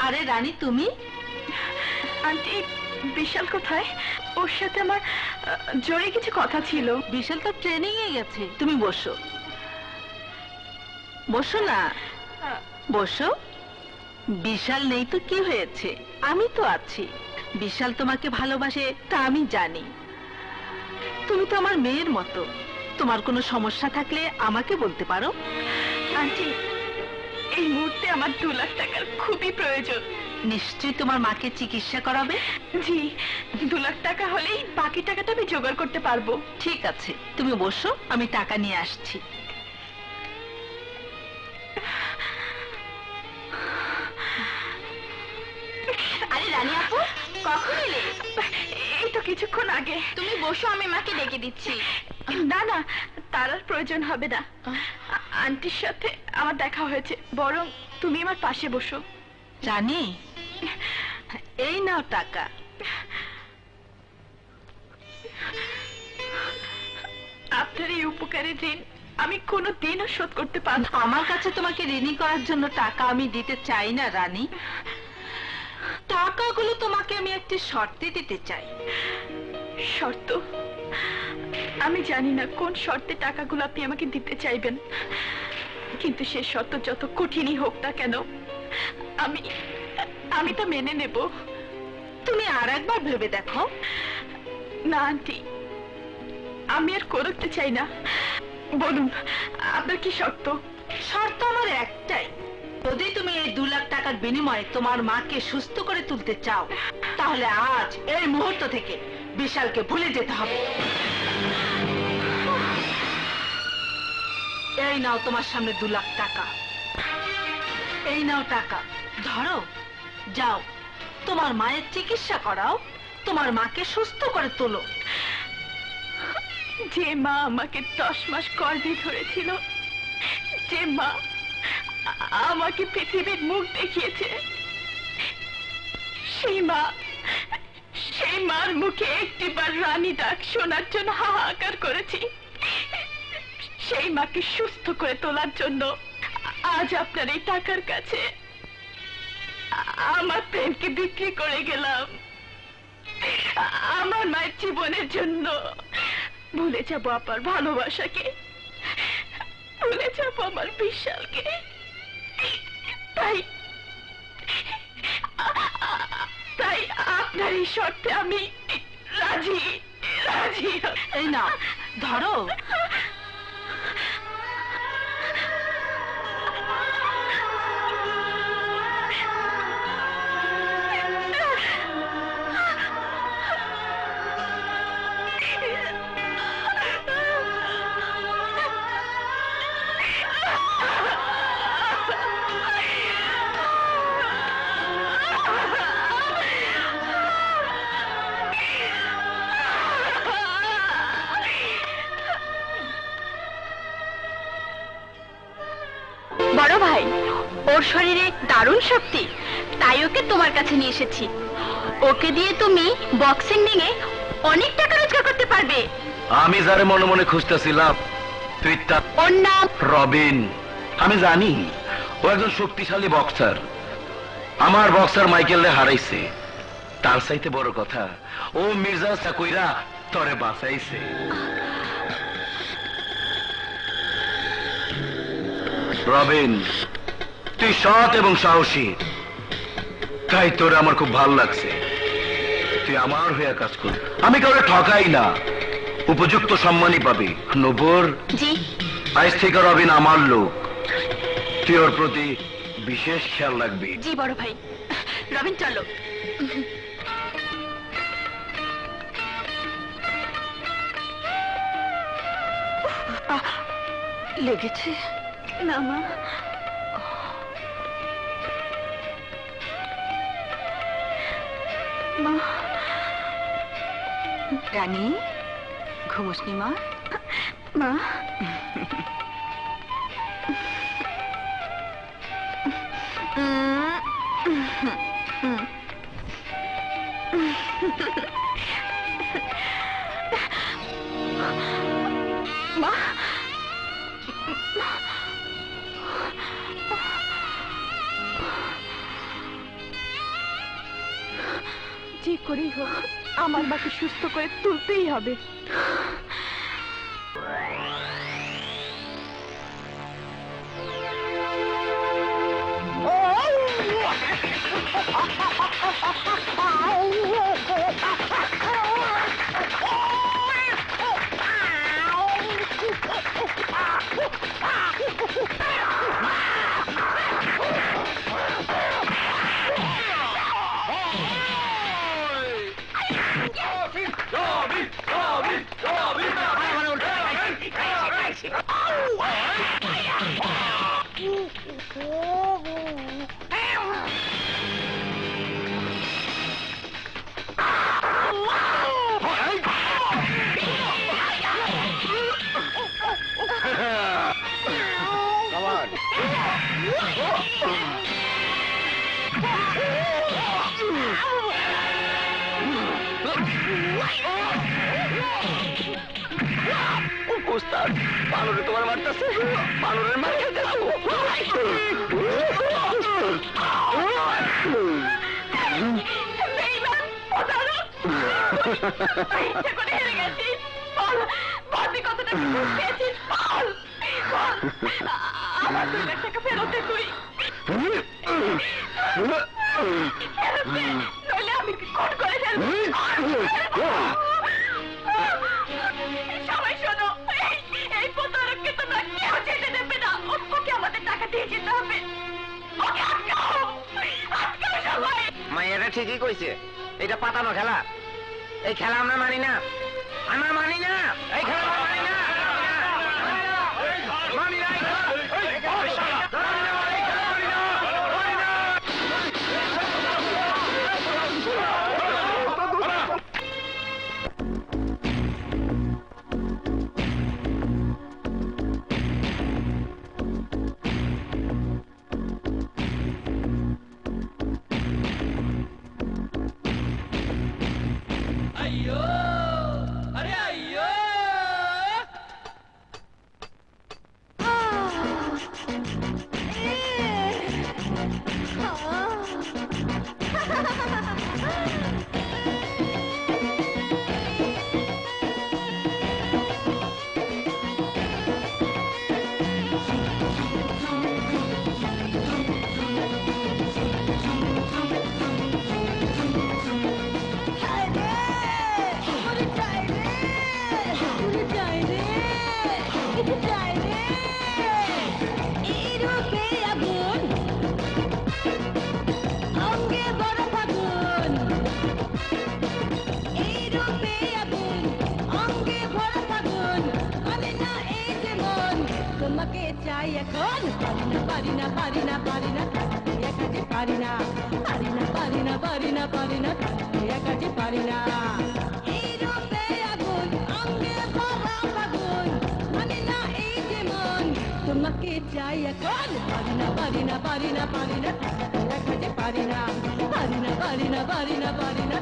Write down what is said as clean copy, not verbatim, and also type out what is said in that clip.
আরে রানী, তুমি? আন্টি, বিশাল কোথায়? ওর সাথে আমার জোরে কিছু কথা ছিল। বিশাল তো ট্রেনিং এ গেছে। তুমি বসো, বসো না, বসো। বিশাল নেই তো কি হয়েছে, আমি তো আছি। বিশাল তোমাকে ভালোবাসে তা আমি জানি। তুমি তো আমার মেয়ের মতো, তোমার কোনো সমস্যা থাকলে আমাকে বলতে পারো। আন্টি, এই মুহূর্তে আমার 2 লাখ টাকার খুবই প্রয়োজন। নিশ্চয়ই তোমার মাকে চিকিৎসা করাবে। জি, 2 লাখ টাকা হলেই বাকি টাকাটা আমি জোগাড় করতে পারবো। ঠিক আছে, তুমি বসো, আমি টাকা নিয়ে আসছি। আরে রানী আপু, কখন এলে? এই তো কিছুক্ষণ আগে। তুমি বসো, আমি মাকে ডেকে দিচ্ছি। না না, তার আর প্রয়োজন হবে না। আন্টির সাথে আমার দেখা হয়েছে, বরং তুমি আমার পাশে বসো। জানি, এই নাও টাকা। আপনার এই উপকারের ঋণ আমি কোনোদিনও শোধ করতে পারবো। আমার কাছে তোমাকে ঋণী করার জন্য টাকা আমি দিতে চাই না রানী। টাকাগুলো তোমাকে আমি একটি শর্তে দিতে চাই। শর্ত? আমি জানি না কোন শর্তে টাকাগুলো আপনি আমাকে দিতে চাইবেন, কিন্তু সে শর্ত যত কঠিনই হোক না কেন, আমি তা মেনে নেব। তুমি আর একবার ভেবে দেখো। না আন্টি, আমি আর করতে চাই না। বলুন, আপনার কি শর্ত? শর্ত আমার একটাই, যদি তুমি এই 2 লাখ টাকার বিনিময়ে তোমার মাকে সুস্থ করে তুলতে চাও, তাহলে আজ এই মুহূর্ত থেকে বিশালকে ভুলে যেতে হবে। এই নাও তোমার সামনে 2 লাখ টাকা। এই নাও টাকা, ধরো, যাও তোমার মায়ের চিকিৎসা করাও, তোমার মাকে সুস্থ করে তোলো। যে মা আমাকে 10 মাস গর্ভে ধরেছিল, যে মা আমাকে পৃথিবীর মুখ দেখিয়েছে, সেই মার মুখে একটিবার রানী ডাক শোনার জন্য হাহাকার করেছি। সেই মাকে সুস্থ করে তোলার জন্য আজ আপনার এই টাকার কাছে আমার প্রেমকে বিক্রি করে গেলাম। আমার মায়ের জীবনের জন্য ভুলে যাব আপনার ভালোবাসাকে, ভুলে যাব আমার বিশালকে। তাই আপনার এই শর্তে আমি রাজি। এই নাও, ধরো। বড় ভাই, ওর শরীরে দারুণ শক্তি, তাই ওকে তোমার কাছে নিয়ে এসেছি। ওকে দিয়ে তুমি বক্সিং নিয়ে অনেক টাকা রোজগার করতে পারবে। আমি যারে মনে মনে খুঁজতেছিলাম, তুই তার? ওর নাম রবিন। আমি জানি ও একজন শক্তিশালী বক্সার। আমার বক্সার মাইকেলরে হারাইছে, তার চাইতে বড় কথা ও মির্জা চাকুইরা তরে বাঁচাইছে। রবিন, তুই সৎ এবং সাহসী, তাই তোরে আমার খুব ভালো লাগছে। তুই আমার হয়ে কাজ কর। আমি কাউকে ঠকাই না, উপযুক্ত সম্মানই পাবি। নূপুর, জি, আজ থেকে রবিন আমার লোক, তুই ওর প্রতি বিশেষ খেয়াল রাখবি। জি বড় ভাই। রবিন, চলো। লেগেছে না মা, মা। রানী, ঘুমোসনি মা? মা, মা, যে করেই হোক আমার মাকে সুস্থ করে তুলতেই হবে। উস্তাদ, বানরে তোমার মারতেছে, বানরের মার সবাই শোনো, এই প্রতারককে তোমরা কেউ যেতে দেবে না। ওকে আমাদের টাকা দিয়ে যেতে হবে। ওকে আটকাও, আটকাও সবাই। মাইয়াটা ঠিকই কইছে, এটা পাতানো খেলা। এই খেলা আমরা মানি না, আমরা মানি না, এই খেলা আমরা মানি না। মানি না, এই খেলা। তোমাকে চাই এখন, পারি না পারি না পারি না পারি না, একাজে পারি না, পারি না পারি না পারি না পারি না, একাজে পারি না। এই রূপে আগুন, অঙ্গে ভরা ফাগুন, মানে না এই যে মন, তোমাকে চাই এখন, পারি না পারি না পারি না পারি না, একাজে পারি না, পারি না পারি না পারি না পারি না।